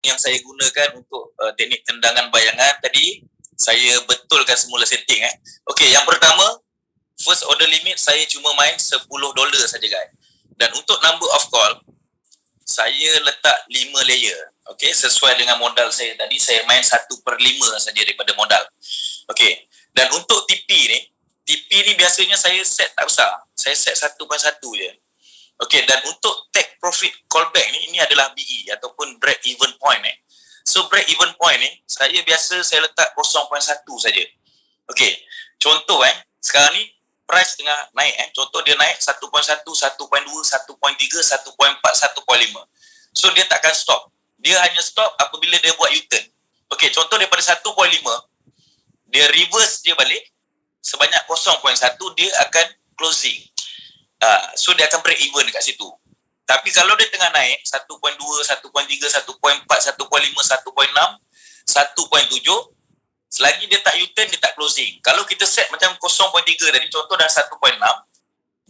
yang saya gunakan untuk teknik tendangan bayangan tadi, saya betulkan semula setting. Okey, yang pertama, first order limit saya cuma main $10 saja guys. Dan untuk number of call, saya letak 5 layer. Okey, sesuai dengan modal saya tadi, saya main 1/5 saja daripada modal. Okey, dan untuk TP ni biasanya saya set tak besar. Saya set 1.1 je. Okey, dan untuk take profit callback ni, ini adalah BE ataupun break even point. So break even point ni, saya biasa saya letak 0.1 saja. Okey, contoh sekarang ni price tengah naik. Contoh dia naik 1.1, 1.2, 1.3, 1.4, 1.5. So dia takkan stop. Dia hanya stop apabila dia buat U-turn. Okey, contoh daripada 1.5, dia reverse dia balik sebanyak 0.1, dia akan closing. So dia akan break even dekat situ. Tapi kalau dia tengah naik 1.2, 1.3, 1.4, 1.5, 1.6, 1.7, selagi dia tak U-turn, dia tak closing. Kalau kita set macam 0.3 tadi, contoh dah 1.6,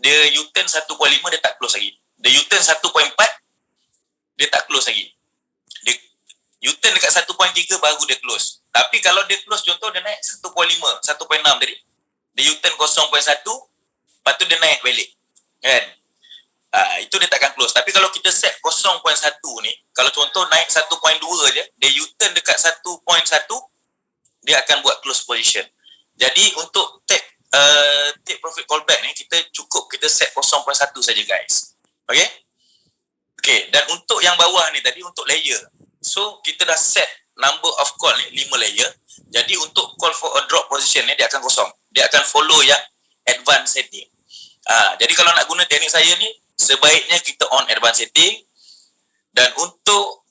dia U-turn 1.5, dia tak close lagi. Dia U-turn 1.4, dia tak close lagi. Dia U-turn dekat 1.3 baru dia close. Tapi kalau dia close, contoh dia naik 1.5, 1.6 tadi, dia U-turn 0.1, lepas tu dia naik balik. Kan? Itu dia takkan close. Tapi kalau kita set 0.1 ni, kalau contoh naik 1.2 je, dia U-turn dekat 1.1, dia akan buat close position. Jadi untuk take profit callback ni, kita set 0.1 saja guys. Okay? Okay, dan untuk yang bawah ni tadi, untuk layer. So kita dah set number of call ni 5 layer. Jadi untuk call for a drop position ni, dia akan kosong. Dia akan follow yang advanced setting. Jadi kalau nak guna teknik saya ni, sebaiknya kita on advanced setting. Dan untuk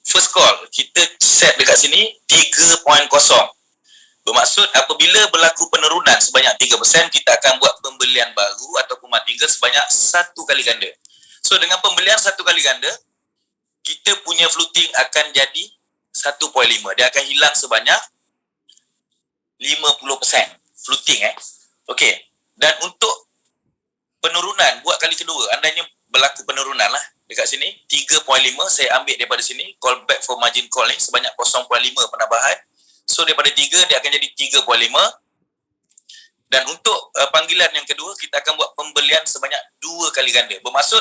first call, kita set dekat sini 3.0. Bermaksud apabila berlaku penurunan sebanyak 3%, kita akan buat pembelian baru ataupun martingale sebanyak 1 kali ganda. So dengan pembelian 1 kali ganda, kita punya floating akan jadi 1.5. Dia akan hilang sebanyak 50% floating. Okey. Dan untuk penurunan buat kali kedua, andainya berlaku penurunan lah dekat sini 3.5, saya ambil daripada sini call back for margin call ni sebanyak 0.5 penambahan. So daripada 3 dia akan jadi 3.5. Dan untuk panggilan yang kedua, kita akan buat pembelian sebanyak 2 kali ganda. Bermaksud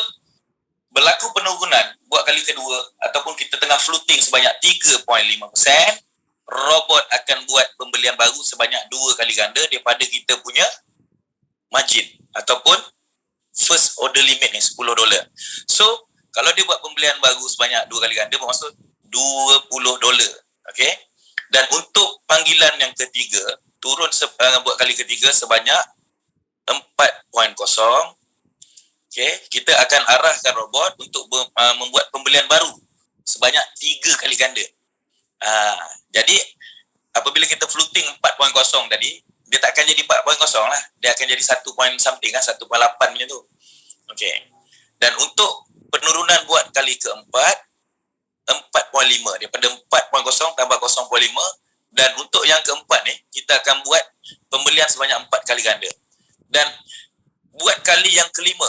berlaku penurunan buat kali kedua ataupun kita tengah floating sebanyak 3.5%, robot akan buat pembelian baru sebanyak 2 kali ganda daripada kita punya margin ataupun first order limit ni $10. So kalau dia buat pembelian baru sebanyak 2 kali ganda, bermaksud $20. Okay? Dan untuk panggilan yang ketiga, turun buat kali ketiga sebanyak 4.0. Okay? Kita akan arahkan robot untuk membuat pembelian baru sebanyak 3 kali ganda. Jadi apabila kita floating 4.0 tadi, dia tak akan jadi 4.0 lah. Dia akan jadi 1 point something lah, 1.8 macam tu. Okay. Dan untuk penurunan buat kali keempat, 4.5. Daripada 4.0 tambah 0.5. Dan untuk yang keempat ni, kita akan buat pembelian sebanyak 4 kali ganda. Dan buat kali yang kelima,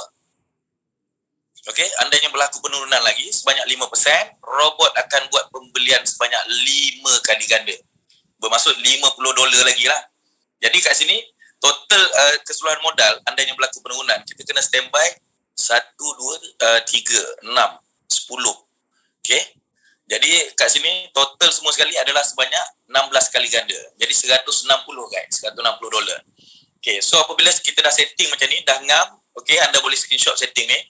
okay, andainya berlaku penurunan lagi sebanyak 5%, robot akan buat pembelian sebanyak 5 kali ganda. Bermaksud $50 lagi lah. Jadi kat sini, total keseluruhan modal andainya berlaku penurunan, kita kena standby 1, 2, 3, 6, 10. Okay. Jadi kat sini, total semua sekali adalah sebanyak 16 kali ganda. Jadi 160 guys, $160. Okay, so apabila kita dah setting macam ni, dah ngam, okay, anda boleh screenshot setting ni.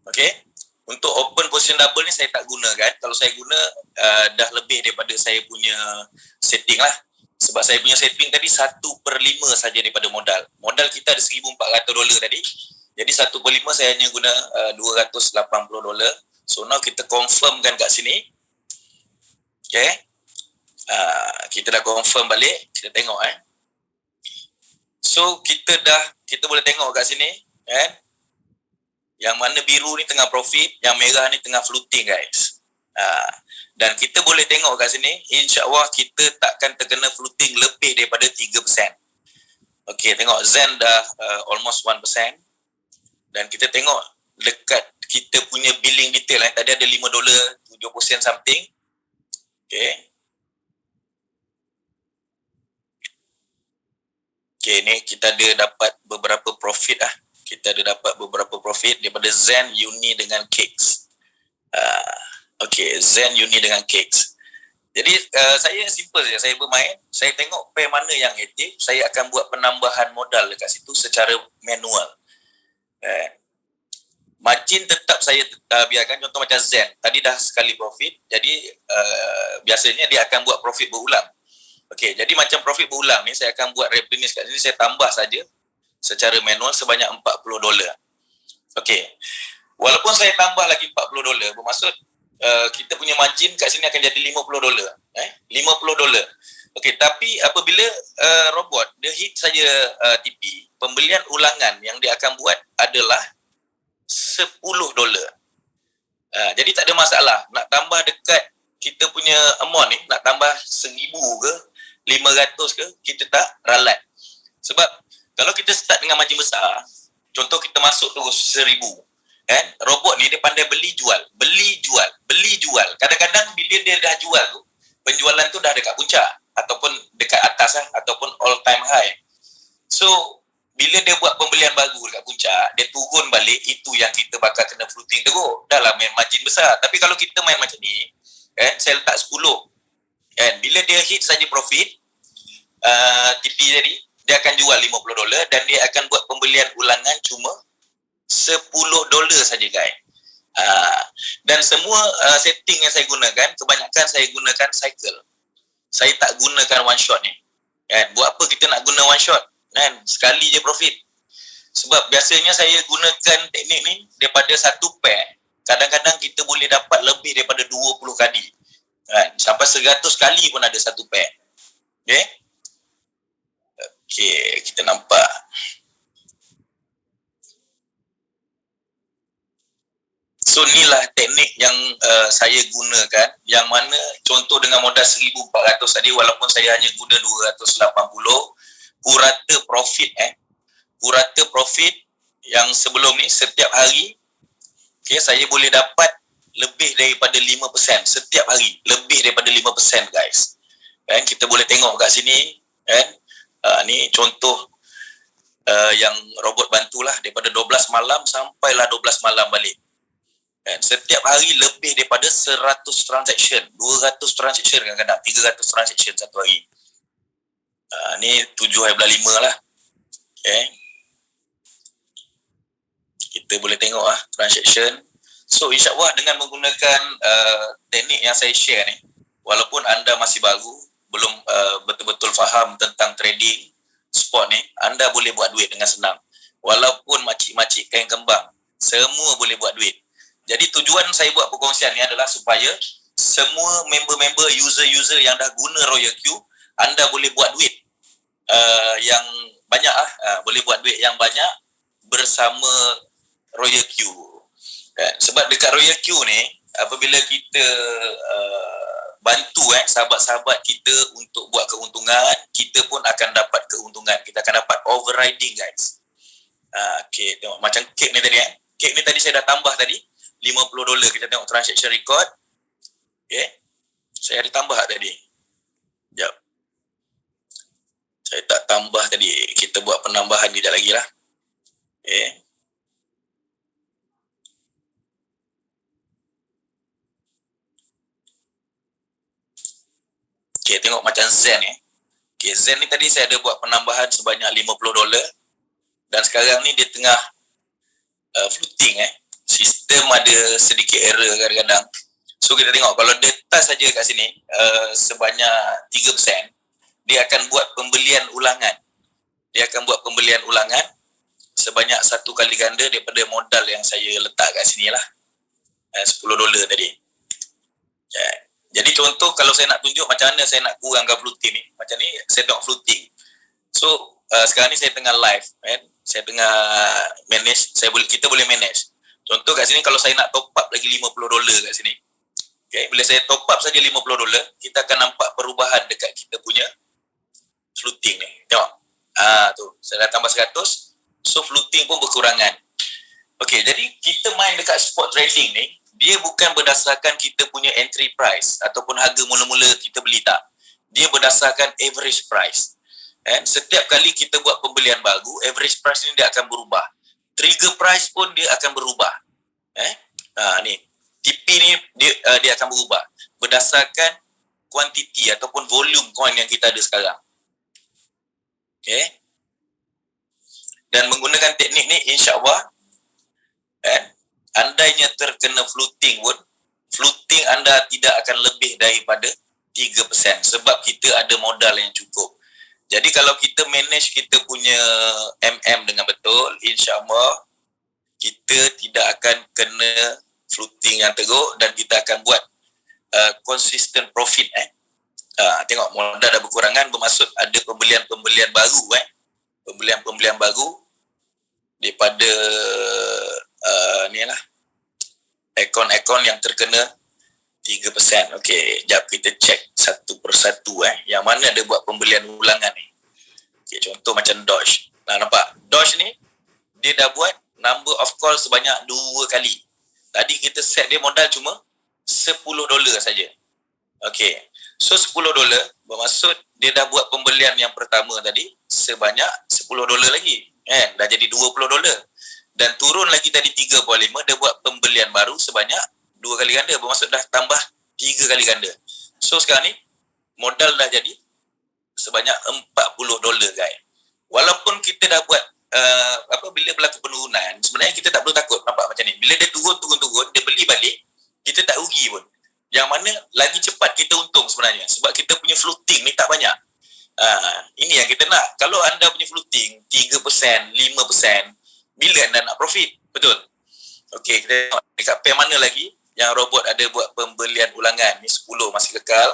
Okay, untuk open position double ni saya tak gunakan. Kalau saya guna, dah lebih daripada saya punya setting lah. Sebab saya punya setting tadi 1/5 saja daripada modal. Modal kita ada $1,400 tadi. Jadi 1/5 saya hanya guna $280. So now kita confirmkan kat sini. Okay. Kita dah confirm balik. Kita tengok So kita boleh tengok kat sini kan. Yang mana biru ni tengah profit, yang merah ni tengah floating guys. Dan kita boleh tengok kat sini, insya-Allah kita takkan terkena floating lebih daripada 3%. Okey, tengok Zen dah almost 1%. Dan kita tengok dekat kita punya billing detail tadi ada $5, 70 something. Okay. Okay, ni kita ada dapat beberapa profit lah. Kita ada dapat beberapa profit daripada Zen, Uni dengan Cakes. Okay, Zen, Uni dengan Cakes. Jadi saya simple saja. Saya bermain, saya tengok pair mana yang aktif, saya akan buat penambahan modal dekat situ secara manual. Margin tetap saya biarkan. Contoh macam Zen, tadi dah sekali profit, jadi biasanya dia akan buat profit berulang. Okey, jadi macam profit berulang ni saya akan buat replenish kat sini, saya tambah saja secara manual sebanyak $40. Okey. Walaupun saya tambah lagi $40, bermaksud kita punya margin kat sini akan jadi $50. $50. Okey, tapi apabila robot dia hit saja TP, pembelian ulangan yang dia akan buat adalah $10. Jadi tak ada masalah nak tambah dekat kita punya amount ni, nak tambah 1,000 ke 500 ke, kita tak ralat. Sebab kalau kita start dengan margin besar, contoh kita masuk terus 1,000, kan? Robot ni dia pandai beli jual. Kadang-kadang bila dia dah jual tu, penjualan tu dah dekat puncak ataupun dekat atas lah, ataupun all time high. So bila dia buat pembelian baru dekat puncak, dia turun balik, itu yang kita bakal kena floating teruk. Dah lah main margin besar. Tapi kalau kita main macam ni, kan, saya letak 10, kan, bila dia hit saja profit TP tadi, dia akan jual $50 dan dia akan buat pembelian ulangan cuma $10 saja, guys. Dan semua setting yang saya gunakan, kebanyakan saya gunakan cycle. Saya tak gunakan one shot ni, kan. Buat apa kita nak guna one shot, kan? Sekali je profit. Sebab biasanya saya gunakan teknik ni daripada satu pair, kadang-kadang kita boleh dapat lebih daripada 20 kali, kan? Sampai 100 kali pun ada satu pair. Okay, kita nampak. So inilah teknik yang saya gunakan, yang mana contoh dengan modal 1,400 tadi, walaupun saya hanya guna 280, purata profit yang sebelum ni setiap hari, okay, saya boleh dapat lebih daripada 5% setiap hari, lebih daripada 5%, guys. Kan, kita boleh tengok kat sini, kan. Ni contoh yang robot bantulah, daripada 12 malam sampailah 12 malam balik. Dan setiap hari lebih daripada 100 transaction, 200 transaction, kadang-kadang 300 transaction satu hari. Ni 7/5 lah. Okay. Kita boleh tengok lah transaction. So insyaAllah dengan menggunakan teknik yang saya share ni, walaupun anda masih baru, belum betul-betul faham tentang trading spot ni, anda boleh buat duit dengan senang. Walaupun makcik-makcik kain kembang, semua boleh buat duit. Jadi tujuan saya buat perkongsian ni adalah supaya semua member-member, user-user yang dah guna Royal Q, anda boleh buat duit yang banyak lah. Boleh buat duit yang banyak bersama Royal Q. Sebab dekat Royal Q ni, apabila kita bantu sahabat-sahabat kita untuk buat keuntungan, kita pun akan dapat keuntungan. Kita akan dapat overriding, guys. Okay, tengok macam kek ni tadi. Kek ni tadi saya dah tambah tadi $50. Kita tengok transaction record. Okay, saya ada tambah tadi. Sekejap, saya tak tambah tadi. Kita buat penambahan sekejap lagi lah. Okay. Okay, tengok macam Zen ni. Okay, Zen ni tadi saya ada buat penambahan sebanyak $50. Dan sekarang ni dia tengah floating. Sistem ada sedikit error kadang-kadang. So kita tengok kalau dia touch saja kat sini sebanyak 3%, dia akan buat pembelian ulangan. Dia akan buat pembelian ulangan sebanyak 1 kali ganda daripada modal yang saya letak kat sini lah. $10 tadi. Jadi contoh kalau saya nak tunjuk macam mana saya nak kurangkan floating ni, macam ni saya tengok floating. So sekarang ni saya tengah live, kan? Saya tengah manage, kita boleh manage. Contoh kat sini kalau saya nak top up lagi $50 kat sini. Okay, bila saya top up saja $50, kita akan nampak perubahan dekat kita punya floating ni. Tengok. Tu, saya dah tambah 100. So floating pun berkurangan. Okay, jadi kita main dekat spot trading ni, dia bukan berdasarkan kita punya entry price ataupun harga mula-mula kita beli, tak. Dia berdasarkan average price. Setiap kali kita buat pembelian baru, average price ni dia akan berubah. Trigger price pun dia akan berubah. Ni TP ni dia akan berubah berdasarkan kuantiti ataupun volume coin yang kita ada sekarang. Okay. Dan menggunakan teknik ni, insya-Allah andainya terkena floating pun, floating anda tidak akan lebih daripada 3% sebab kita ada modal yang cukup. Jadi kalau kita manage kita punya MM dengan betul, insya-Allah kita tidak akan kena floating yang teruk dan kita akan buat consistent profit. Tengok modal dah berkurangan, bermaksud ada pembelian-pembelian baru pembelian-pembelian baru daripada ni lah akun-akun yang terkena 3%. Okey, jap kita cek satu persatu yang mana ada buat pembelian ulangan ni. Okey, contoh macam Doge. Nampak? Doge ni dia dah buat number of call sebanyak 2 kali. Tadi kita set dia modal cuma $10 saja. Okey. So $10 bermaksud dia dah buat pembelian yang pertama tadi sebanyak $10 lagi. Dah jadi $20. Dan turun lagi tadi 3.5, dia buat pembelian baru sebanyak 2 kali ganda, bermaksud dah tambah 3 kali ganda. So sekarang ni modal dah jadi sebanyak $40 guys. Walaupun kita dah buat bila berlaku penurunan, sebenarnya kita tak perlu takut. Nampak macam ni, bila dia turun, dia beli balik, kita tak rugi pun. Yang mana lagi cepat kita untung sebenarnya, sebab kita punya floating ni tak banyak. Ini yang kita nak. Kalau anda punya floating 3%, 5%, bila anda nak profit? Betul? Okey, kita tengok dekat pair mana lagi yang robot ada buat pembelian ulangan. Ni 10 masih kekal,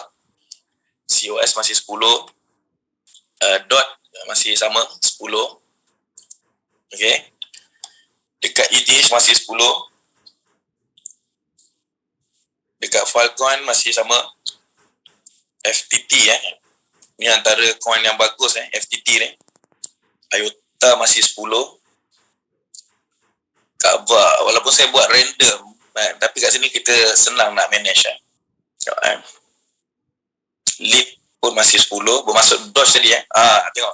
COS masih 10, DOT masih sama 10. Okey, dekat ETH masih 10, dekat Filecoin masih sama, FTT ni antara coin yang bagus FTT ni. IOTA masih 10. Kava, walaupun saya buat random tapi kat sini kita senang nak manage Lead pun masih 10, bermaksud Doge tadi tengok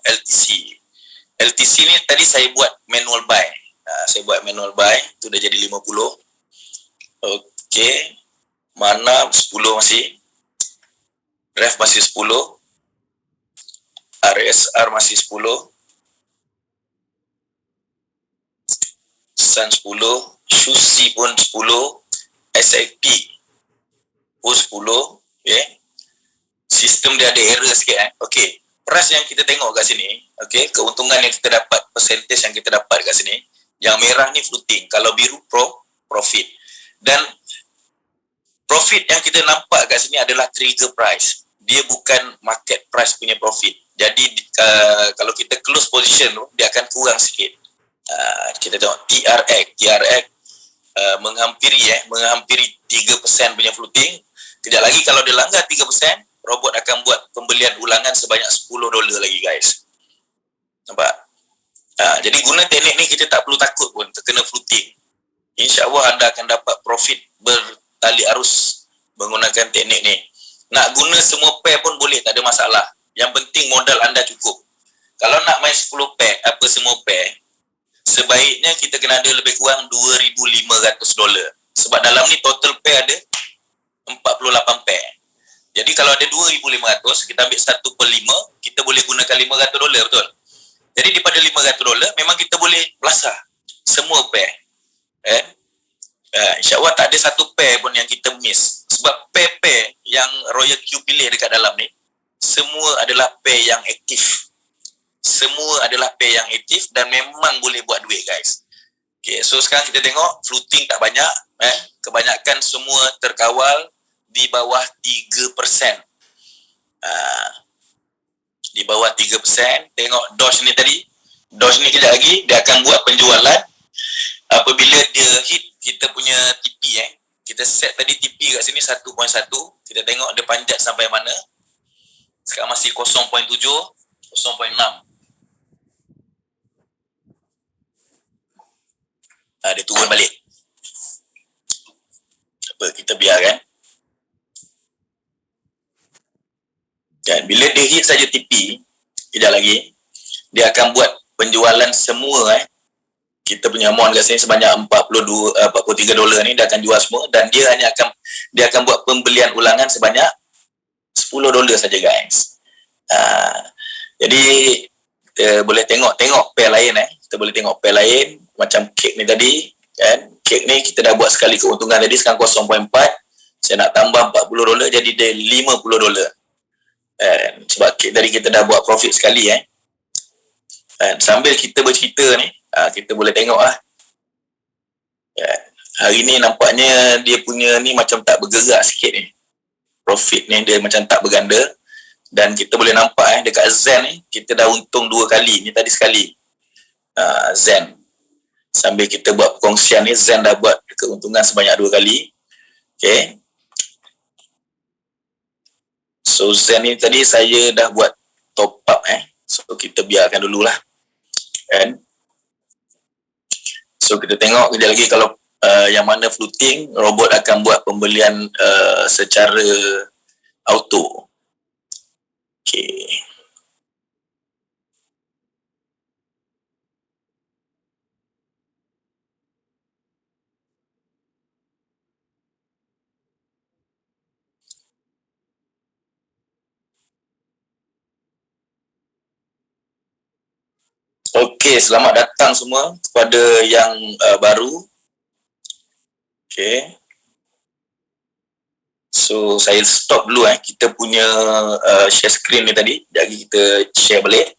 LTC ni tadi saya buat manual buy. Saya buat manual buy, tu dah jadi 50. Okey, mana 10 masih, REF masih 10, RSR masih 10, Sun 10, Sushi pun 10, SIP pun 10. Okay. Sistem dia ada error sikit. Okey, price yang kita tengok kat sini, okey, keuntungan yang kita dapat, percentage yang kita dapat kat sini, yang merah ni floating, kalau biru profit. Dan profit yang kita nampak kat sini adalah trigger price. Dia bukan market price punya profit. Jadi kalau kita close position tu, dia akan kurang sikit. Kita tengok TRX menghampiri 3% punya floating. Kejap lagi kalau dia langgar 3%, robot akan buat pembelian ulangan sebanyak $10 lagi guys. Nampak? Jadi guna teknik ni kita tak perlu takut pun terkena floating. InsyaAllah anda akan dapat profit bertali arus menggunakan teknik ni. Nak guna semua pair pun boleh, tak ada masalah. Yang penting modal anda cukup. Kalau nak main 10 pair, semua pair, sebaiknya kita kena ada lebih kurang $2,500. Sebab dalam ni total pair ada 48 pair. Jadi kalau ada 2,500, kita ambil 1/5, kita boleh gunakan $500, betul? Jadi daripada $500, memang kita boleh belasah semua pair. InsyaAllah tak ada satu pair pun yang kita miss. Sebab pair-pair yang Royal Q pilih dekat dalam ni, semua adalah pair yang aktif. Semua adalah pair yang aktif dan memang boleh buat duit guys. Okay, so sekarang kita tengok floating tak banyak. Kebanyakan semua terkawal di bawah 3%. Di bawah 3%. Tengok Doge ni tadi. Doge ni kejap lagi dia akan buat penjualan. Apabila dia hit kita punya TP, kita set tadi TP kat sini 1.1. Kita tengok dia panjat sampai mana. Sekarang masih 0.7, 0.6. Dia turun balik. Apa, kita biarkan. Dan bila dia hit saja TP, tidak lagi, dia akan buat penjualan semua kita punya amount kat sini sebanyak 43 dolar ni dia akan jual semua, dan dia akan buat pembelian ulangan sebanyak 10 dolar saja guys. Jadi kita boleh tengok pair lain kita boleh tengok pair lain macam kek ni tadi kan. Kek ni kita dah buat sekali keuntungan tadi, sekarang 0.4, saya nak tambah 40 dolar jadi dia 50 dolar. Sebab kek tadi kita dah buat profit sekali sambil kita bercerita ni kita boleh tengok hari ni nampaknya dia punya ni macam tak bergerak sikit ni, profit ni dia macam tak berganda. Dan kita boleh nampak dekat Zen ni kita dah untung 2 kali, ni tadi sekali. Zen sambil kita buat perkongsian ni, Zen dah buat keuntungan sebanyak 2 kali. Okay, so Zen ni tadi saya dah buat top up so kita biarkan dululah kan. So kita tengok kejap lagi kalau yang mana floating, robot akan buat pembelian secara auto. Okay. Okey, selamat datang semua kepada yang baru. Okey. So saya stop dulu kita punya share screen ni tadi. Jadi kita share balik.